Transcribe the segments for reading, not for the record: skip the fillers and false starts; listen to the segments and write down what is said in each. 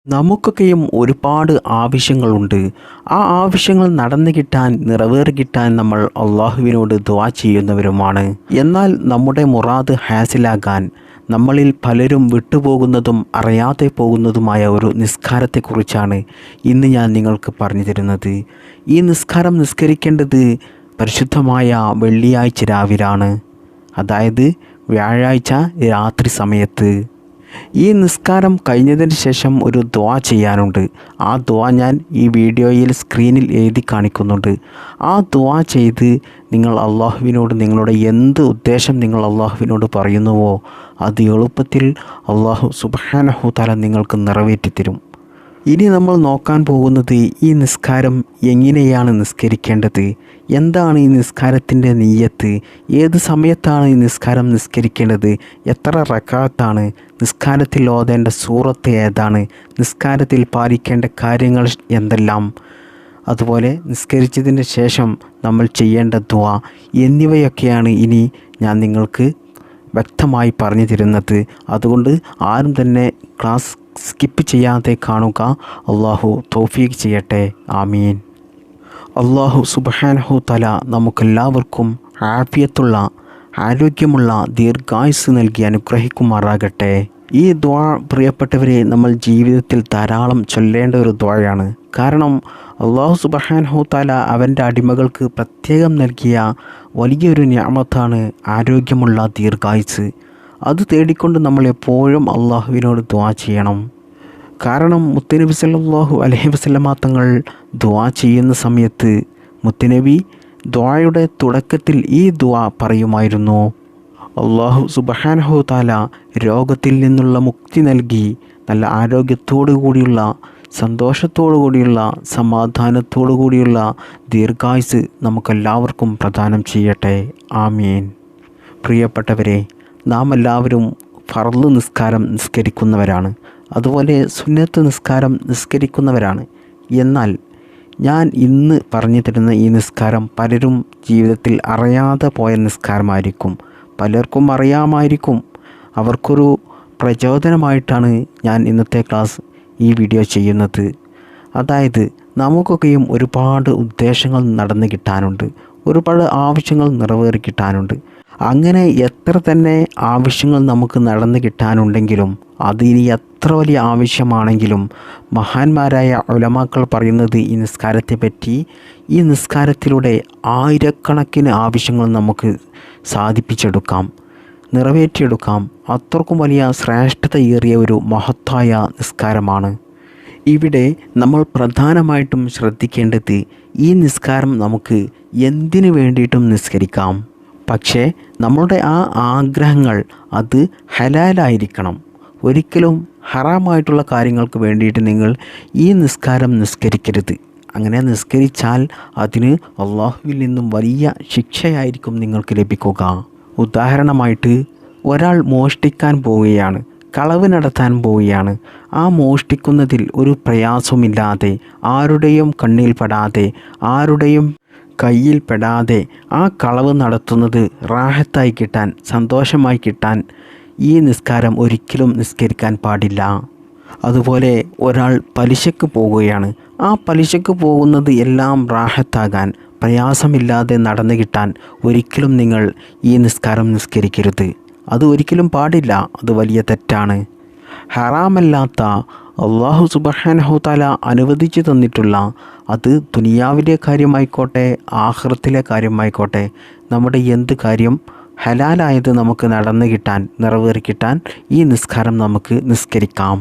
നമുക്കൊക്കെയും ഒരുപാട് ആവശ്യങ്ങളുണ്ട്. ആ ആവശ്യങ്ങൾ നടന്നു കിട്ടാൻ, നിറവേറി കിട്ടാൻ നമ്മൾ അള്ളാഹുവിനോട് ദുആ ചെയ്യുന്നവരുമാണ്. എന്നാൽ നമ്മുടെ മുറാദ് ഹാസിലാകാൻ നമ്മളിൽ പലരും വിട്ടുപോകുന്നതും അറിയാതെ പോകുന്നതുമായ ഒരു നിസ്കാരത്തെക്കുറിച്ചാണ് ഇന്ന് ഞാൻ നിങ്ങൾക്ക് പറഞ്ഞു തരുന്നത്. ഈ നിസ്കാരം നിസ്കരിക്കേണ്ടത് പരിശുദ്ധമായ വെള്ളിയാഴ്ച രാവിലാണ്, അതായത് വ്യാഴാഴ്ച രാത്രി സമയത്ത്. ഈ നിസ്കാരം കഴിഞ്ഞതിന് ശേഷം ഒരു ദുആ ചെയ്യാനുണ്ട്. ആ ദുആ ഞാൻ ഈ വീഡിയോയിൽ സ്ക്രീനിൽ എഴുതി കാണിക്കുന്നുണ്ട്. ആ ദുആ ചെയ്ത് നിങ്ങൾ അള്ളാഹുവിനോട് നിങ്ങളുടെ എന്ത് ഉദ്ദേശം നിങ്ങൾ അള്ളാഹുവിനോട് പറയുന്നുവോ അത് എളുപ്പത്തിൽ അള്ളാഹു സുബ്ഹാനഹു തആല നിങ്ങൾക്ക് നിറവേറ്റിത്തരും. ഇനി നമ്മൾ നോക്കാൻ പോകുന്നത് ഈ നിസ്കാരം എങ്ങനെയാണ് നിസ്കരിക്കേണ്ടത്, എന്താണ് ഈ നിസ്കാരത്തിൻ്റെ നിയ്യത്ത്, ഏത് സമയത്താണ് ഈ നിസ്കാരം നിസ്കരിക്കേണ്ടത്, എത്ര റക്അത്താണ്, നിസ്കാരത്തിൽ ഓതേണ്ട സൂറത്ത് ഏതാണ്, നിസ്കാരത്തിൽ പാലിക്കേണ്ട കാര്യങ്ങൾ എന്തെല്ലാം, അതുപോലെ നിസ്കരിച്ചതിന് ശേഷം നമ്മൾ ചെയ്യേണ്ട ദുആ എന്നിവയൊക്കെയാണ് ഇനി ഞാൻ നിങ്ങൾക്ക് വ്യക്തമായി പറഞ്ഞു തരുന്നത്. അതുകൊണ്ട് ആരും തന്നെ ക്ലാസ് സ്കിപ്പ് ചെയ്യാതെ കാണുക. അള്ളാഹു തൗഫീഖ് ചെയ്യട്ടെ. ആമീൻ. അള്ളാഹു സുബ്ഹാനഹു തആല നമുക്കെല്ലാവർക്കും ആഫിയത്തുള്ള, ആരോഗ്യമുള്ള ദീർഘായുസ്സ് നൽകി അനുഗ്രഹിക്കുമാറാകട്ടെ. ഈ ദുആ പ്രിയപ്പെട്ടവരെ നമ്മൾ ജീവിതത്തിൽ ധാരാളം ചൊല്ലേണ്ട ഒരു ദുആയാണ്. കാരണം അള്ളാഹു സുബ്ഹാനഹു തആല അവൻ്റെ അടിമകൾക്ക് പ്രത്യേകം നൽകിയ വലിയൊരു നിഅമത്താണ് ആരോഗ്യമുള്ള ദീർഘായുസ്സ്. അത് തേടിക്കൊണ്ട് നമ്മൾ എപ്പോഴും അള്ളാഹുവിനോട് ദുആ ചെയ്യണം. കാരണം മുത്തുനബി സല്ലല്ലാഹു അലൈഹി വസല്ലമ തങ്ങൾ ദുആ ചെയ്യുന്ന സമയത്ത് മുത്തുനബി ദുആയുടെ തുടക്കത്തിൽ ഈ ദുആ പറയുമായിരുന്നു: അള്ളാഹു സുബ്ഹാനഹു തആല രോഗത്തിൽ നിന്നുള്ള മുക്തി നൽകി നല്ല ആരോഗ്യത്തോടു കൂടിയുള്ള, സന്തോഷത്തോടു കൂടിയുള്ള, സമാധാനത്തോടു കൂടിയുള്ള ദീർഘായുസ്സ് നമുക്കെല്ലാവർക്കും പ്രദാനം ചെയ്യട്ടെ. ആമീൻ. പ്രിയപ്പെട്ടവരെ, നാം എല്ലാവരും ഫർള് നിസ്കാരം നിസ്കരിക്കുന്നവരാണ്, അതുപോലെ സുന്നത്ത് നിസ്കാരം നിസ്കരിക്കുന്നവരാണ്. എന്നാൽ ഞാൻ ഇന്ന് പറഞ്ഞു തരുന്ന ഈ നിസ്കാരം പലരും ജീവിതത്തിൽ അറിയാതെ പോയ നിസ്കാരമായിരിക്കും. പലർക്കും അറിയാമായിരിക്കും. അവർക്കൊരു പ്രചോദനമായിട്ടാണ് ഞാൻ ഇന്നത്തെ ക്ലാസ് ഈ വീഡിയോ ചെയ്യുന്നത്. അതായത് നമുക്കൊക്കെയും ഒരുപാട് ഉദ്ദേശങ്ങൾ നടന്നു കിട്ടാനുണ്ട്, ഒരുപാട് ആവശ്യങ്ങൾ നിറവേറി കിട്ടാനുണ്ട്. അങ്ങനെ എത്ര തന്നെ ആവശ്യങ്ങൾ നമുക്ക് നടന്നു കിട്ടാനുണ്ടെങ്കിലും, അതിനി എത്ര വലിയ ആവശ്യമാണെങ്കിലും, മഹാന്മാരായ ഉലമാക്കൾ പറയുന്നത് ഈ നിസ്കാരത്തെ പറ്റി, ഈ നിസ്കാരത്തിലൂടെ ആയിരക്കണക്കിന് ആവശ്യങ്ങൾ നമുക്ക് സാധിപ്പിച്ചെടുക്കാം, നിറവേറ്റിയെടുക്കാം. അത്രക്കും വലിയ ശ്രേഷ്ഠതയേറിയ ഒരു മഹത്തായ നിസ്കാരമാണ്. ഇവിടെ നമ്മൾ പ്രധാനമായിട്ടും ശ്രദ്ധിക്കേണ്ടത്, ഈ നിസ്കാരം നമുക്ക് എന്തിനു വേണ്ടിയിട്ടും നിസ്കരിക്കാം. പക്ഷേ നമ്മളുടെ ആ ആഗ്രഹങ്ങൾ അത് ഹലാലായിരിക്കണം. ഒരിക്കലും ഹറാമായിട്ടുള്ള കാര്യങ്ങൾക്ക് വേണ്ടിയിട്ട് നിങ്ങൾ ഈ നിസ്കാരം നിസ്കരിക്കരുത്. അങ്ങനെ നിസ്കരിച്ചാൽ അതിന് അള്ളാഹുവിൽ നിന്നും വലിയ ശിക്ഷയായിരിക്കും നിങ്ങൾക്ക് ലഭിക്കുക. ഉദാഹരണമായിട്ട്, ഒരാൾ മോഷ്ടിക്കാൻ പോവുകയാണ്, കളവ് നടത്താൻ പോവുകയാണ്. ആ മോഷ്ടിക്കുന്നതിൽ ഒരു പ്രയാസമില്ലാതെ, ആരുടെയും കണ്ണിൽ പെടാതെ, ആരുടെയും കയ്യിൽ പെടാതെ ആ കളവ് നടത്തുന്നത് റാഹത്തായി കിട്ടാൻ, സന്തോഷമായി കിട്ടാൻ ഈ നിസ്കാരം ഒരിക്കലും നിസ്കരിക്കാൻ പാടില്ല. അതുപോലെ ഒരാൾ പലിശക്ക് പോവുകയാണ്, ആ പലിശക്ക് പോകുന്നത് എല്ലാം റാഹത്താകാൻ, പ്രയാസമില്ലാതെ നടന്നു കിട്ടാൻ ഒരിക്കലും നിങ്ങൾ ഈ നിസ്കാരം നിസ്കരിക്കരുത്. അത് ഒരിക്കലും പാടില്ല. അത് വലിയ തെറ്റാണ്. ഹറാമല്ലാത്ത, അള്ളാഹു സുബ്ഹാനഹു തആല അനുവദിച്ചു തന്നിട്ടുള്ള, അത് ദുനിയാവിലെ കാര്യമായിക്കോട്ടെ ആഖിറത്തിലെ കാര്യമായിക്കോട്ടെ, നമ്മുടെ എന്ത് കാര്യം ഹലാലായത് നമുക്ക് നടന്നു കിട്ടാൻ, നിറവേറി കിട്ടാൻ ഈ നിസ്കാരം നമുക്ക് നിസ്കരിക്കാം.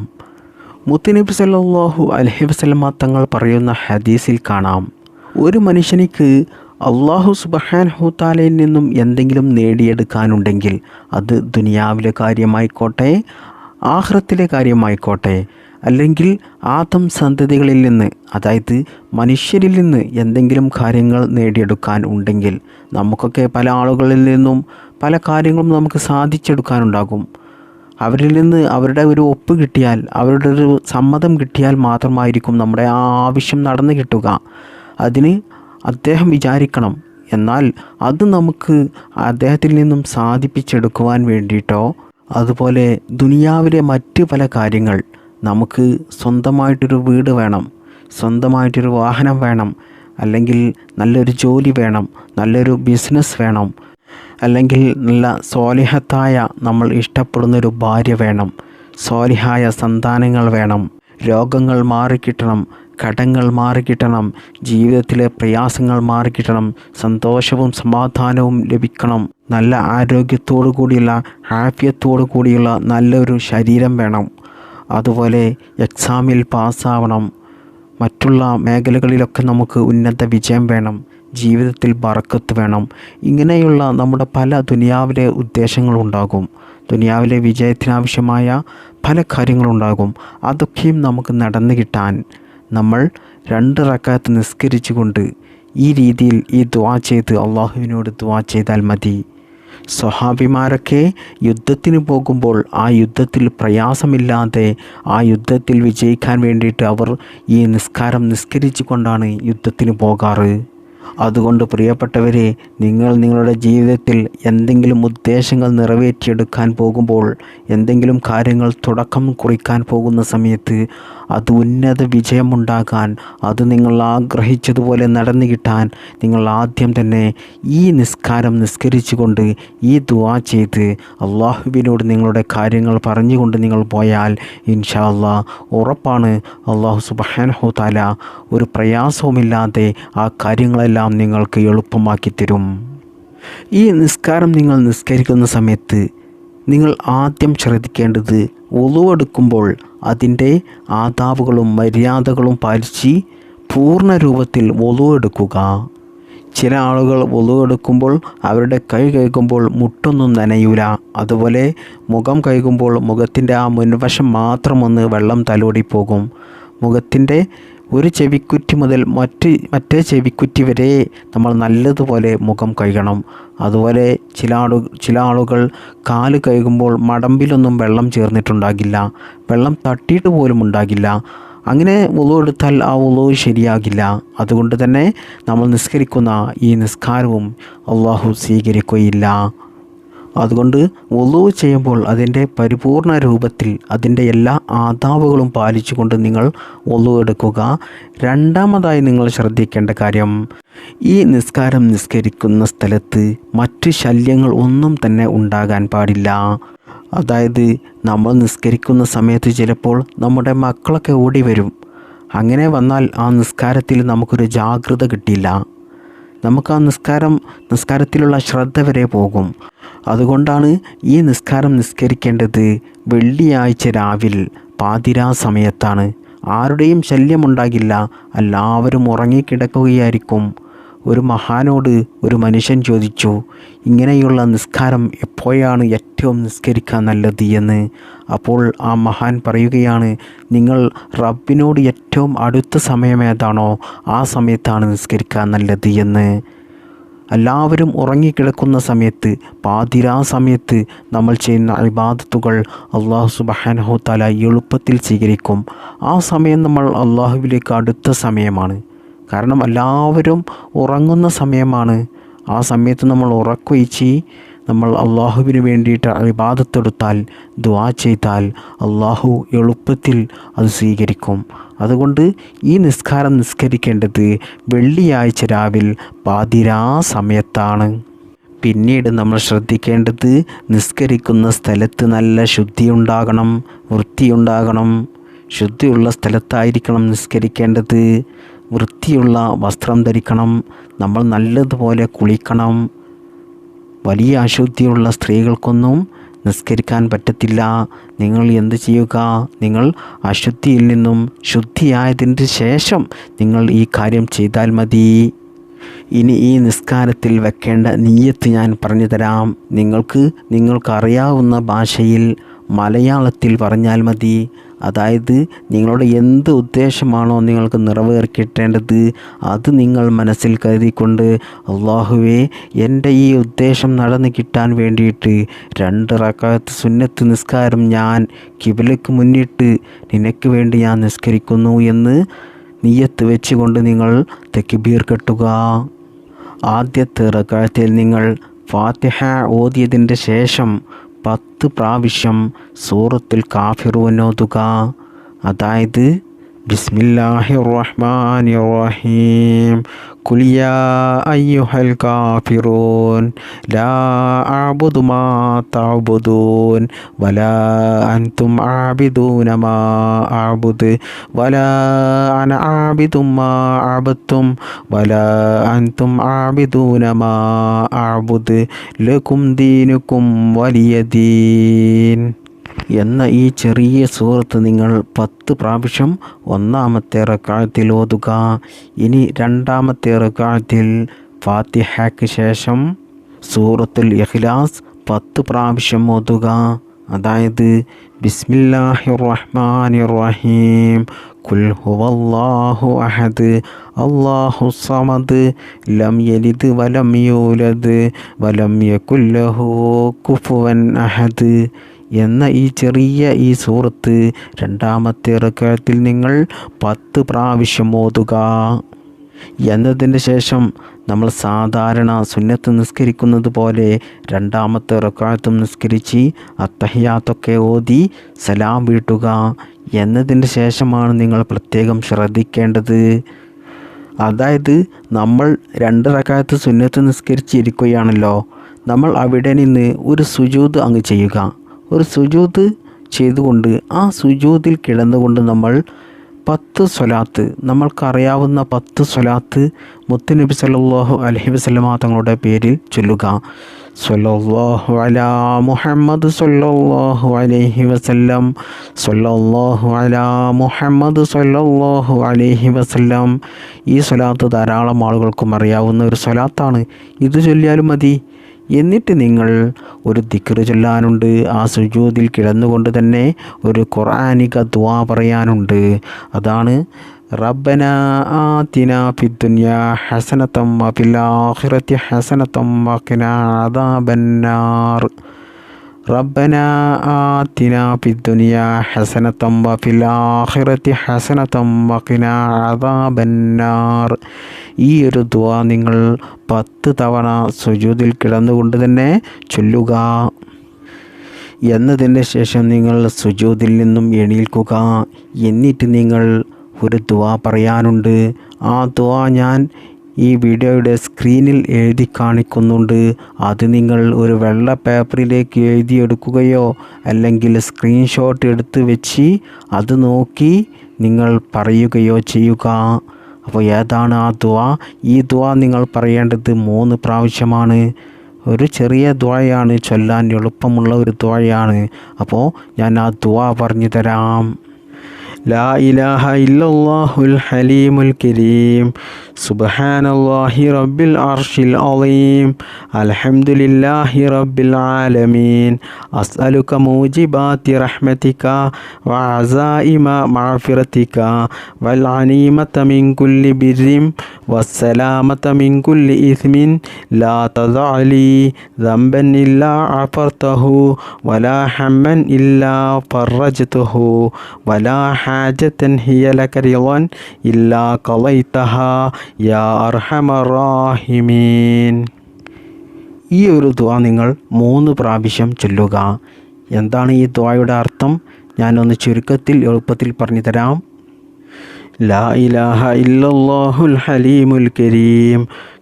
മുത്തുനബി സല്ലല്ലാഹു അലൈഹി വസല്ലമ തങ്ങൾ പറയുന്ന ഹദീസിൽ കാണാം, ഒരു മനുഷ്യനിക്ക് അള്ളാഹു സുബ്ഹാനഹു തആലയിൽ നിന്നും എന്തെങ്കിലും നേടിയെടുക്കാനുണ്ടെങ്കിൽ, അത് ദുനിയാവിലെ കാര്യമായിക്കോട്ടെ ആഖിറത്തിലെ കാര്യമായിക്കോട്ടെ, അല്ലെങ്കിൽ ആദം സന്തതികളിൽ നിന്ന്, അതായത് മനുഷ്യരിൽ നിന്ന് എന്തെങ്കിലും കാര്യങ്ങൾ നേടിയെടുക്കാൻ ഉണ്ടെങ്കിൽ, നമുക്കൊക്കെ പല ആളുകളിൽ നിന്നും പല കാര്യങ്ങളും നമുക്ക് സാധിച്ചെടുക്കാനുണ്ടാകും. അവരിൽ നിന്ന് അവരുടെ ഒരു ഒപ്പ് കിട്ടിയാൽ, അവരുടെ ഒരു സമ്മതം കിട്ടിയാൽ മാത്രമായിരിക്കും നമ്മുടെ ആ ആവശ്യം നടന്നു കിട്ടുക. അതിന് അദ്ദേഹം വിചാരിക്കണം. എന്നാൽ അത് നമുക്ക് അദ്ദേഹത്തിൽ നിന്നും സാധിപ്പിച്ചെടുക്കുവാൻ വേണ്ടിയിട്ടോ, അതുപോലെ ദുനിയാവിലെ മറ്റ് പല കാര്യങ്ങൾ നമുക്ക് സ്വന്തമായിട്ടൊരു വീട് വേണം, സ്വന്തമായിട്ടൊരു വാഹനം വേണം, അല്ലെങ്കിൽ നല്ലൊരു ജോലി വേണം, നല്ലൊരു ബിസിനസ് വേണം, അല്ലെങ്കിൽ നല്ല സ്വാലിഹത്തായ നമ്മൾ ഇഷ്ടപ്പെടുന്നൊരു ഭാര്യ വേണം, സ്വാലിഹായ സന്താനങ്ങൾ വേണം, രോഗങ്ങൾ മാറിക്കിട്ടണം, കടങ്ങൾ മാറിക്കിട്ടണം, ജീവിതത്തിലെ പ്രയാസങ്ങൾ മാറിക്കിട്ടണം, സന്തോഷവും സമാധാനവും ലഭിക്കണം, നല്ല ആരോഗ്യത്തോടു കൂടിയുള്ള ആഫിയത്തോടു കൂടിയുള്ള നല്ലൊരു ശരീരം വേണം, അതുപോലെ എക്സാമിൽ പാസ്സാവണം, മറ്റുള്ള മേഖലകളിലൊക്കെ നമുക്ക് ഉന്നത വിജയം വേണം, ജീവിതത്തിൽ ബറക്കത്ത് വേണം. ഇങ്ങനെയുള്ള നമ്മുടെ പല ദുനിയാവിലെ ഉദ്ദേശങ്ങളുണ്ടാകും, ദുനിയാവിലെ വിജയത്തിനാവശ്യമായ പല കാര്യങ്ങളുണ്ടാകും. അതൊക്കെയും നമുക്ക് നടന്നു കിട്ടാൻ നമ്മൾ 2 റക്അത്ത് നിസ്കരിച്ചുകൊണ്ട് ഈ രീതിയിൽ ഈ ദുആ ചെയ്ത് അള്ളാഹുവിനോട് ദുആ ചെയ്താൽ മതി. സ്വഹാബിമാരൊക്കെ യുദ്ധത്തിന് പോകുമ്പോൾ ആ യുദ്ധത്തിൽ പ്രയാസമില്ലാതെ ആ യുദ്ധത്തിൽ വിജയിക്കാൻ വേണ്ടിയിട്ട് അവർ ഈ നിസ്കാരം നിസ്കരിച്ചു കൊണ്ടാണ് യുദ്ധത്തിന് പോകാറ്. അതുകൊണ്ട് പ്രിയപ്പെട്ടവരെ, നിങ്ങളുടെ ജീവിതത്തിൽ എന്തെങ്കിലും ഉദ്ദേശങ്ങൾ നിറവേറ്റിയെടുക്കാൻ പോകുമ്പോൾ, എന്തെങ്കിലും കാര്യങ്ങൾ തുടക്കം കുറിക്കാൻ പോകുന്ന സമയത്ത് അത് ഉന്നത വിജയമുണ്ടാകാൻ, അത് നിങ്ങൾ ആഗ്രഹിച്ചതുപോലെ നടന്നു കിട്ടാൻ നിങ്ങൾ ആദ്യം തന്നെ ഈ നിസ്കാരം നിസ്കരിച്ചുകൊണ്ട് ഈ ദുആ ചെയ്ത് അള്ളാഹുവിനോട് നിങ്ങളുടെ കാര്യങ്ങൾ പറഞ്ഞുകൊണ്ട് നിങ്ങൾ പോയാൽ ഇൻഷാ അല്ലാഹ് ഉറപ്പാണ് അള്ളാഹു സുബ്ഹാനഹു തആല ഒരു പ്രയാസവുമില്ലാതെ ആ കാര്യങ്ങളെല്ലാം നിങ്ങൾക്ക് എളുപ്പമാക്കി തരും. ഈ നിസ്കാരം നിങ്ങൾ നിസ്കരിക്കുന്ന സമയത്ത് നിങ്ങൾ ആദ്യം ശ്രദ്ധിക്കേണ്ടത്, വുളു എടുക്കുമ്പോൾ അതിൻ്റെ ആദാബുകളും മര്യാദകളും പാലിച്ച് പൂർണ്ണ രൂപത്തിൽ വുളു എടുക്കുക. ചില ആളുകൾ വുളു എടുക്കുമ്പോൾ അവരുടെ കൈ കഴുകുമ്പോൾ മുട്ടൊന്നും നനയൂല, അതുപോലെ മുഖം കഴുകുമ്പോൾ മുഖത്തിൻ്റെ ആ മുൻവശം മാത്രം ഒന്ന് വെള്ളം തലോടിപ്പോകും. മുഖത്തിൻ്റെ ഒരു ചെവിക്കുറ്റി മുതൽ മറ്റേ ചെവിക്കുറ്റി വരെ നമ്മൾ നല്ലതുപോലെ മുഖം കഴുകണം. അതുപോലെ ചില ആളുകൾ കാല് കഴുകുമ്പോൾ മടമ്പിലൊന്നും വെള്ളം ചേർന്നിട്ടുണ്ടാകില്ല, വെള്ളം തട്ടിയിട്ട് പോലും ഉണ്ടാകില്ല. അങ്ങനെ വുളു എടുത്താൽ ആ വുളു ശരിയാകില്ല. അതുകൊണ്ട് തന്നെ നമ്മൾ നിസ്കരിക്കുന്ന ഈ നിസ്കാരവും അള്ളാഹു സ്വീകരിക്കുകയില്ല. അതുകൊണ്ട് വുളു ചെയ്യുമ്പോൾ അതിൻ്റെ പരിപൂർണ രൂപത്തിൽ അതിൻ്റെ എല്ലാ ആദാബുകളും പാലിച്ചുകൊണ്ട് നിങ്ങൾ വുളു എടുക്കുക. രണ്ടാമതായി നിങ്ങൾ ശ്രദ്ധിക്കേണ്ട കാര്യം, ഈ നിസ്കാരം നിസ്കരിക്കുന്ന സ്ഥലത്ത് മറ്റ് ശല്യങ്ങൾ ഒന്നും തന്നെ ഉണ്ടാകാൻ പാടില്ല. അതായത് നമ്മൾ നിസ്കരിക്കുന്ന സമയത്ത് ചിലപ്പോൾ നമ്മുടെ മക്കളൊക്കെ ഓടി വരും. അങ്ങനെ വന്നാൽ ആ നിസ്കാരത്തിൽ നമുക്കൊരു ജാഗ്രത കിട്ടില്ല, നമുക്ക് ആ നിസ്കാരത്തിലുള്ള ശ്രദ്ധ വരെ പോകും. അതുകൊണ്ടാണ് ഈ നിസ്കാരം നിസ്കരിക്കേണ്ടത് വെള്ളിയാഴ്ച രാവിൽ പാതിരാ സമയത്താണ്. ആരുടെയും ശല്യമുണ്ടാകില്ല, എല്ലാവരും ഉറങ്ങിക്കിടക്കുകയായിരിക്കും. ഒരു മഹാനോട് ഒരു മനുഷ്യൻ ചോദിച്ചു, ഇങ്ങനെയുള്ള നിസ്കാരം എപ്പോഴാണ് ഏറ്റവും നിസ്കരിക്കാൻ നല്ലത് എന്ന്. അപ്പോൾ ആ മഹാൻ പറയുകയാണ്, നിങ്ങൾ റബ്ബിനോട് ഏറ്റവും അടുത്ത സമയം ഏതാണോ ആ സമയത്താണ് നിസ്കരിക്കാൻ നല്ലത് എന്ന്. എല്ലാവരും ഉറങ്ങിക്കിടക്കുന്ന സമയത്ത്, പാതിരാ സമയത്ത് നമ്മൾ ചെയ്യുന്ന ഇബാദത്തുകൾ അള്ളാഹു സുബ്ഹാനഹു തആല എളുപ്പത്തിൽ സ്വീകരിക്കും. ആ സമയം നമ്മൾ അള്ളാഹുവിലേക്ക് അടുത്ത സമയമാണ്. കാരണം എല്ലാവരും ഉറങ്ങുന്ന സമയമാണ്. ആ സമയത്ത് നമ്മൾ ഉറക്കൊഴിച്ച് നമ്മൾ അള്ളാഹുവിന് വേണ്ടിയിട്ട് ഇബാദത്തെടുത്താൽ, ദുആ ചെയ്താൽ അള്ളാഹു എളുപ്പത്തിൽ അത് സ്വീകരിക്കും. അതുകൊണ്ട് ഈ നിസ്കാരം നിസ്കരിക്കേണ്ടത് വെള്ളിയാഴ്ച രാവിൽ പാതിരാ സമയത്താണ്. പിന്നീട് നമ്മൾ ശ്രദ്ധിക്കേണ്ടത്, നിസ്കരിക്കുന്ന സ്ഥലത്ത് നല്ല ശുദ്ധിയുണ്ടാകണം, വൃത്തിയുണ്ടാകണം. ശുദ്ധിയുള്ള സ്ഥലത്തായിരിക്കണം നിസ്കരിക്കേണ്ടത്. വൃത്തിയുള്ള വസ്ത്രം ധരിക്കണം. നമ്മൾ നല്ലതുപോലെ കുളിക്കണം. വലിയ അശുദ്ധിയുള്ള സ്ത്രീകൾക്കൊന്നും നിസ്കരിക്കാൻ പറ്റത്തില്ല. നിങ്ങൾ എന്ത് ചെയ്യുക, നിങ്ങൾ അശുദ്ധിയിൽ നിന്നും ശുദ്ധിയായതിന് ശേഷം നിങ്ങൾ ഈ കാര്യം ചെയ്താൽ മതി. ഇനി ഈ നിസ്കാരത്തിൽ വെക്കേണ്ട നിയ്യത്ത് ഞാൻ പറഞ്ഞു തരാം. നിങ്ങൾക്കറിയാവുന്ന ഭാഷയിൽ മലയാളത്തിൽ പറഞ്ഞാൽ മതി. അതായത് നിങ്ങളുടെ എന്ത് ഉദ്ദേശമാണോ നിങ്ങൾക്ക് നിറവേറിക്കിട്ടേണ്ടത് അത് നിങ്ങൾ മനസ്സിൽ കരുതിക്കൊണ്ട്, അള്ളാഹുവേ, എൻ്റെ ഈ ഉദ്ദേശം നടന്നു കിട്ടാൻ വേണ്ടിയിട്ട് 2 റക്അത്ത് സുന്നത്ത് നിസ്കാരം ഞാൻ ഖിബലയ്ക്ക് മുന്നിട്ട് നിനക്ക് വേണ്ടി ഞാൻ നിസ്കരിക്കുന്നു എന്ന് നിയ്യത്ത് വെച്ചുകൊണ്ട് നിങ്ങൾ തക്ബീർ കെട്ടുക. ആദ്യത്തെ റക്അത്തിൽ നിങ്ങൾ ഫാത്തിഹ ഓതിയതിൻ്റെ ശേഷം 10 പ്രാവശ്യം സൂറത്തുൽ കാഫിറൂൻ ഓതുക. അതായത് ബിസ്മില്ലാഹിർ റഹ്മാനിർ റഹീം ഖുൽ യാ അയ്യുഹൽ കാഫിറൂൻ ലാ അഅ്ബുദു മാ തഅ്ബുദൂൻ വലാ അൻതും ആബിദൂന മാ അഅ്ബുദു വലാ അന ആബിദും മാ അഅ്ബദ്തും വലാ അൻതും ആബിദൂന മാ അഅ്ബുദു ലക്കും ദീനുക്കും വലിയ ദീൻ എന്ന ഈ ചെറിയ സൂറത്ത് നിങ്ങൾ 10 പ്രാവശ്യം ഒന്നാമത്തെ റക്അത്തിൽ ഓതുക. ഇനി രണ്ടാമത്തെ റക്അത്തിൽ ഫാത്തിഹയ്ക്ക് ശേഷം സൂറത്തുൽ ഇഖ്ലാസ് 10 പ്രാവശ്യം ഓതുക. അതായത് ബിസ്മില്ലാഹിർ റഹ്മാനിർ റഹീം ഖുൽ ഹുവല്ലാഹു അഹദ് അല്ലാഹു സമദ് ലം യലിദ് വലം യൂലദ് വലം യകുൽ ലഹു കുഫുവൻ അഹദ് എന്ന ഈ ചെറിയ ഈ സൂറത്ത് രണ്ടാമത്തെ റക്അത്തിൽ നിങ്ങൾ 10 പ്രാവശ്യം ഓതുക. എന്നതിന് ശേഷം നമ്മൾ സാധാരണ സുന്നത്ത് നിസ്കരിക്കുന്നത് പോലെ രണ്ടാമത്തെ റക്അത്തും നിസ്കരിച്ച് അത്തഹിയാത്തൊക്കെ ഓതി സലാം വീട്ടുക. എന്നതിന് ശേഷമാണ് നിങ്ങൾ പ്രത്യേകം ശ്രദ്ധിക്കേണ്ടത്. അതായത് നമ്മൾ 2 റക്അത്ത് സുന്നത്ത് നിസ്കരിച്ചിരിക്കുകയാണല്ലോ, നമ്മൾ അവിടെ നിന്ന് ഒരു സുജൂദ് അങ്ങ് ചെയ്യുക. ഒരു സുജൂദ് ചെയ്തുകൊണ്ട് ആ സുജൂദിൽ കിടന്നുകൊണ്ട് നമ്മൾ 10 സ്വലാത്ത്, നമ്മൾക്കറിയാവുന്ന 10 സ്വലാത്ത് മുത്തുനബി സല്ലല്ലാഹു അലൈഹി വസല്ലമ തങ്ങളുടെ പേരിൽ ചൊല്ലുക. സ്വല്ലല്ലാഹു അലാ മുഹമ്മദ് സ്വല്ലല്ലാഹു അലൈഹി വസല്ലം, സ്വല്ലല്ലാഹു അലാ മുഹമ്മദ് സ്വല്ലല്ലാഹു അലൈഹി വസല്ലം. ഈ സ്വലാത്ത് ധാരാളം ആളുകൾക്കും അറിയാവുന്ന ഒരു സ്വലാത്താണ്. ഇത് ചൊല്ലിയാലും മതി. എന്നിട്ട് നിങ്ങൾ ഒരു ദിക്ർ ചൊല്ലാനുണ്ട്. ആ സുജൂദിൽ കിടന്നുകൊണ്ട് തന്നെ ഒരു ഖുർആനിക ദുആ പറയാനുണ്ട്. അതാണ് റബ്ബനാ ആതിനാ ഫിദ്ദുനിയാ ഹസനതം വഫിൽ ആഖിറതി ഹസനതം വഖിനാ അദാബന്നാർ. റബ്ബനാ ആതിനാ ഫിദ്ദുനിയാ ഹസനതം വഫിൽ ആഖിറതി ഹസനതം വഖിനാ അദാബന്നാർ. ഈ ഒരു ദുആ നിങ്ങൾ 10 തവണ സുജൂദിൽ കിടന്നുകൊണ്ട് തന്നെ ചൊല്ലുക. എന്നതിന് ശേഷം നിങ്ങൾ സുജൂദിൽ നിന്നും എണീൽക്കുക. എന്നിട്ട് നിങ്ങൾ ഒരു ദുആ പറയാനുണ്ട്. ആ ദുആ ഞാൻ ഈ വീഡിയോയുടെ സ്ക്രീനിൽ എഴുതി കാണിക്കുന്നുണ്ട്. അത് നിങ്ങൾ ഒരു വെള്ള പേപ്പറിലേക്ക് എഴുതിയെടുക്കുകയോ അല്ലെങ്കിൽ സ്ക്രീൻഷോട്ട് എടുത്ത് വെച്ച് അത് നോക്കി നിങ്ങൾ പറയുകയോ ചെയ്യുക. അപ്പോൾ ഏതാണ് ആ ദുആ? ഈ ദുആ നിങ്ങൾ പറയേണ്ടത് 3 പ്രാവശ്യമാണ്. ഒരു ചെറിയ ദുആയാണ്, ചൊല്ലാൻ എളുപ്പമുള്ള ഒരു ദുആയാണ്. അപ്പോൾ ഞാൻ ആ ദുആ പറഞ്ഞു തരാം. ലാ ഇലാഹ ഇല്ലല്ലാഹുൽ ഹലീമുൽ കരീം സുബ്ഹാനല്ലാഹി റബ്ബിൽ അർശിൽ അളീം അൽഹംദുലില്ലാഹി റബ്ബിൽ ആലമീൻ അസ്അലുക മൂജിബാതി റഹ്മതിക വഅസായിമ മഗ്ഫിറതിക വൽ അനീമത മിൻ കുല്ലി ബിർരിൻ വസ്സലാമത മിൻ കുല്ലി ഇസ്മിൻ ലാ തദഅലി ദംബൻ ഇല്ലാ അഫർതഹു വലാ ഹമ്മൻ ഇല്ലാ ഫറജ്തഹു വലാ ഹാജതൻ ഹിയ ലക റിളൻ ഇല്ലാ ഖളൈതഹാ യാ അർഹമർ റാഹിമീൻ. ഈ ഒരു ദുആ നിങ്ങൾ 3 പ്രാവശ്യം ചൊല്ലുക. എന്താണ് ഈ ദുആയുടെ അർത്ഥം? ഞാനൊന്ന് ചുരുക്കത്തിൽ എളുപ്പത്തിൽ പറഞ്ഞു തരാം. ലാ ഇലാഹ ഇല്ലല്ലാഹുൽ ഹലീമുൽ കരീം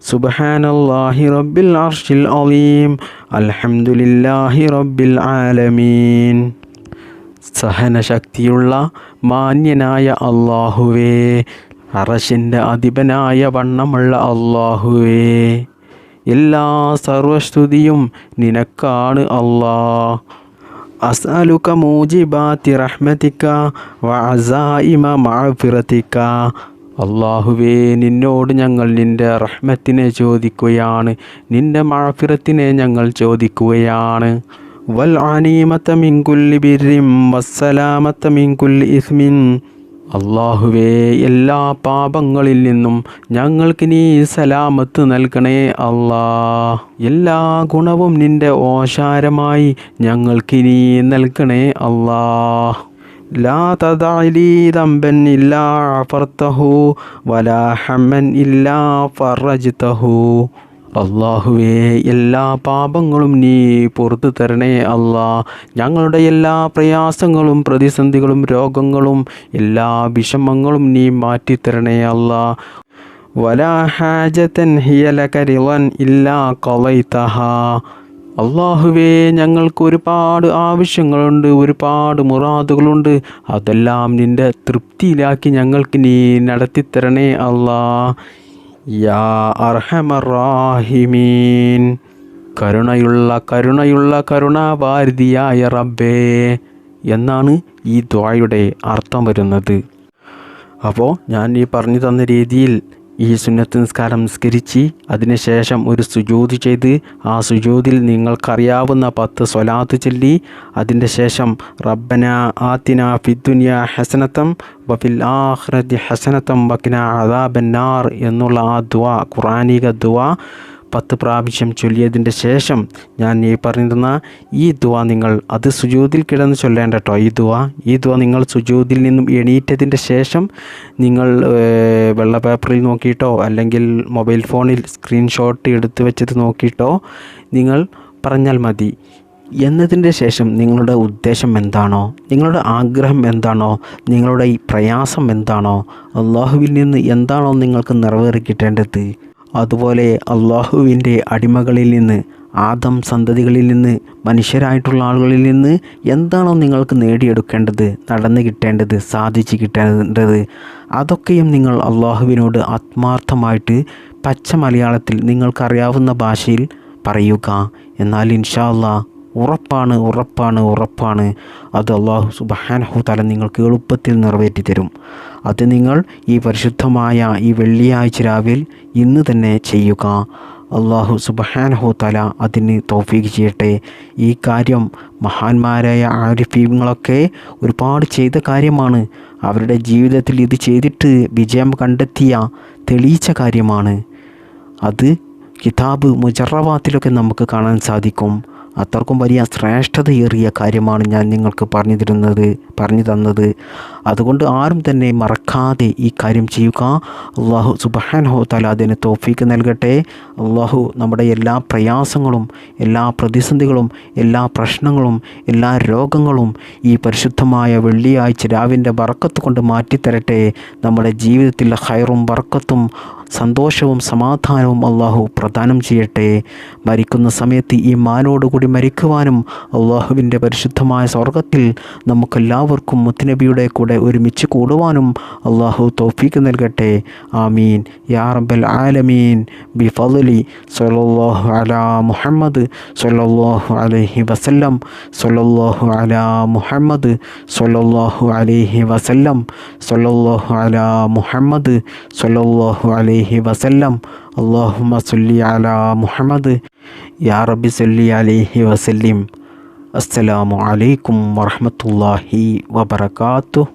സുബ്ഹാനല്ലാഹി റബ്ബിൽ അർശിൽ അളീം അൽഹംദുലില്ലാഹി റബ്ബിൽ ആലമീൻ. സഹനശക്തിയുള്ള മാന്യനായ അല്ലാഹുവേ, അറശിൻ്റെ അധിപനായ വണ്ണമുള്ള അല്ലാഹുവേ, എല്ലാ സർവസ്തുതിയും നിനക്കാണ് അല്ലാ. അസ്അലുക മൂജിബാതി റഹ്മതിക വഅസായിമ മഗ്ഫിറതിക. അല്ലാഹുവേ, നിന്നോട് ഞങ്ങൾ നിൻ്റെ റഹ്മത്തിനെ ചോദിക്കുകയാണ്, നിൻ്റെ മഗ്ഫിറത്തിനെ ഞങ്ങൾ ചോദിക്കുകയാണ്. വൽ അനീമത മിൻ കുല്ലി ബിർരിൻ വസ്സലാമത മിൻ കുല്ലി ഇസ്മിൻ. അല്ലാഹുവേ, എല്ലാ പാപങ്ങളിൽ നിന്നും ഞങ്ങൾക്ക് നീ സലാമത്ത് നൽകണേ അല്ലാ. എല്ലാ ഗുണവും നിൻ്റെ ഓശാരമായി ഞങ്ങൾക്ക് നീ നൽകണേ അല്ലാ. ലാ തദഅലി ദംബൻ ഇല്ലാ അഫർതഹു വലാ ഹമ്മൻ ഇല്ലാ ഫറജ്തഹു. അള്ളാഹുവേ, എല്ലാ പാപങ്ങളും നീ പുറത്തു തരണേ അല്ലാ. ഞങ്ങളുടെ എല്ലാ പ്രയാസങ്ങളും പ്രതിസന്ധികളും രോഗങ്ങളും എല്ലാ വിഷമങ്ങളും നീ മാറ്റിത്തരണേ അല്ലാ. വലാ ഹാജതൻ ഹിയ ലക റിളൻ ഇല്ലാ ഖളൈതഹാ. അള്ളാഹുവേ, ഞങ്ങൾക്ക് ഒരുപാട് ആവശ്യങ്ങളുണ്ട്, ഒരുപാട് മുറാദുകളുണ്ട്. അതെല്ലാം നിൻ്റെ തൃപ്തിയിലാക്കി ഞങ്ങൾക്ക് നീ നടത്തിത്തരണേ അല്ലാ. യാ അർഹമർ റാഹിമീൻ. കരുണയുള്ള കരുണാഭാരതിയായ റബ്ബേ എന്നാണ് ഈ ദുആയുടെ അർത്ഥം വരുന്നത്. അപ്പോൾ ഞാൻ ഈ പറഞ്ഞു തന്ന രീതിയിൽ ഈ സുന്നത്ത് നിസ്കാരം നിസ്കരിച്ച് അതിനുശേഷം ഒരു സുജൂദ് ചെയ്ത് ആ സുജൂദിൽ നിങ്ങൾക്കറിയാവുന്ന 10 സ്വലാത്ത് ചൊല്ലി അതിൻ്റെ ശേഷം റബ്ബന ആതിന ഫിദ്ദുനിയ ഹസനത്തം വഫിൽ ആഖിറതി ഹസനത്തം വഖിനാ അദാബന്നാർ എന്നുള്ള ആ ദുആ, ഖുർആനിക ദുആ 10 പ്രാവശ്യം ചൊല്ലിയതിൻ്റെ ശേഷം ഞാൻ ഈ പറഞ്ഞിരുന്ന ഈ ദുആ നിങ്ങൾ അത് സുജൂദിൽ കിടന്ന് ചൊല്ലേണ്ട കേട്ടോ. ഈ ദുആ നിങ്ങൾ സുജൂദിൽ നിന്നും എണീറ്റതിൻ്റെ ശേഷം നിങ്ങൾ വെള്ള പേപ്പറിൽ നോക്കിയിട്ടോ അല്ലെങ്കിൽ മൊബൈൽ ഫോണിൽ സ്ക്രീൻഷോട്ട് എടുത്ത് വെച്ചത് നോക്കിയിട്ടോ നിങ്ങൾ പറഞ്ഞാൽ മതി. എന്നതിൻ്റെ ശേഷം നിങ്ങളുടെ ഉദ്ദേശം എന്താണോ, നിങ്ങളുടെ ആഗ്രഹം എന്താണോ, നിങ്ങളുടെ ഈ പ്രയാസം എന്താണോ, അള്ളാഹുവിൽ നിന്ന് എന്താണോ നിങ്ങൾക്ക് നിറവേറി കിട്ടേണ്ടത്, അതുപോലെ അള്ളാഹുവിൻ്റെ അടിമകളിൽ നിന്ന്, ആദം സന്തതികളിൽ നിന്ന്, മനുഷ്യരായിട്ടുള്ള ആളുകളിൽ നിന്ന് എന്താണോ നിങ്ങൾക്ക് നേടിയെടുക്കേണ്ടത്, നടന്നു കിട്ടേണ്ടത്, സാധിച്ചു കിട്ടേണ്ടത്, അതൊക്കെയും നിങ്ങൾ അള്ളാഹുവിനോട് ആത്മാർത്ഥമായിട്ട് പച്ച മലയാളത്തിൽ നിങ്ങൾക്കറിയാവുന്ന ഭാഷയിൽ പറയുക. എന്നാൽ ഇൻഷാ അല്ലാഹ് ഉറപ്പാണ് അത് അല്ലാഹു സുബ്ഹാനഹു തആല നിങ്ങൾക്ക് എളുപ്പത്തിൽ നിറവേറ്റി തരും. അത് നിങ്ങൾ ഈ പരിശുദ്ധമായ ഈ വെള്ളിയാഴ്ച രാവിൽ ഇന്ന് തന്നെ ചെയ്യുക. അല്ലാഹു സുബ്ഹാനഹു തആല അതിന് തൗഫീഖ് ചെയ്യട്ടെ. ഈ കാര്യം മഹാന്മാരായ ആരിഫീങ്ങളൊക്കെ ഒരുപാട് ചെയ്ത കാര്യമാണ്. അവരുടെ ജീവിതത്തിൽ ഇത് ചെയ്തിട്ട് വിജയം തെളിയിച്ച കാര്യമാണ്. അത് കിതാബ് മുജറവാത്തിലൊക്കെ നമുക്ക് കാണാൻ സാധിക്കും. അത്രക്കും വലിയ ശ്രേഷ്ഠതയേറിയ കാര്യമാണ് ഞാൻ നിങ്ങൾക്ക് പറഞ്ഞു തന്നത്. അതുകൊണ്ട് ആരും തന്നെ മറക്കാതെ ഈ കാര്യം ചെയ്യുക. അല്ലാഹു സുബ്ഹാനഹു തആല അതിന് തൗഫീഖ് നൽകട്ടെ. അല്ലാഹു നമ്മുടെ എല്ലാ പ്രയാസങ്ങളും, എല്ലാ പ്രതിസന്ധികളും, എല്ലാ പ്രശ്നങ്ങളും, എല്ലാ രോഗങ്ങളും ഈ പരിശുദ്ധമായ വെള്ളിയാഴ്ച രാവിൻ്റെ ബർക്കത്ത് കൊണ്ട് മാറ്റിത്തരട്ടെ. നമ്മുടെ ജീവിതത്തിൽ ഖൈറും ബർക്കത്തും സന്തോഷവും സമാധാനവും അല്ലാഹു പ്രദാനം ചെയ്യട്ടെ. മരിക്കുന്ന സമയത്ത് ഈ മാനോടുകൂടി മരിക്കുവാനും അല്ലാഹുവിൻ്റെ പരിശുദ്ധമായ സ്വർഗത്തിൽ നമുക്കെല്ലാവർക്കും മുത്തുനബിയുടെ കൂടെ ഒരുമിച്ച് കൂടുവാനും അല്ലാഹു തൗഫീഖ് നൽകട്ടെ. ആമീൻ യാ റബ്ബൽ ആലമീൻ. ബിഫളലി സ്വല്ലല്ലാഹു അലാ മുഹമ്മദ് സ്വല്ലല്ലാഹു അലൈഹി വസല്ലം സ്വല്ലല്ലാഹു അലാ മുഹമ്മദ് സ്വല്ലല്ലാഹു അലൈഹി വസല്ലം സ്വല്ലല്ലാഹു അലാ മുഹമ്മദ് സ്വല്ലല്ലാഹു അലൈഹി വസല്ലം. അല്ലാഹുമ്മ സ്വല്ലി അലാ മുഹമ്മദ് യാ റബ്ബി സ്വല്ലി അലൈഹി വസല്ലിം. അസ്സലാമു അലൈക്കും വറഹ്മത്തുള്ളാഹി വബറകാതുഹു.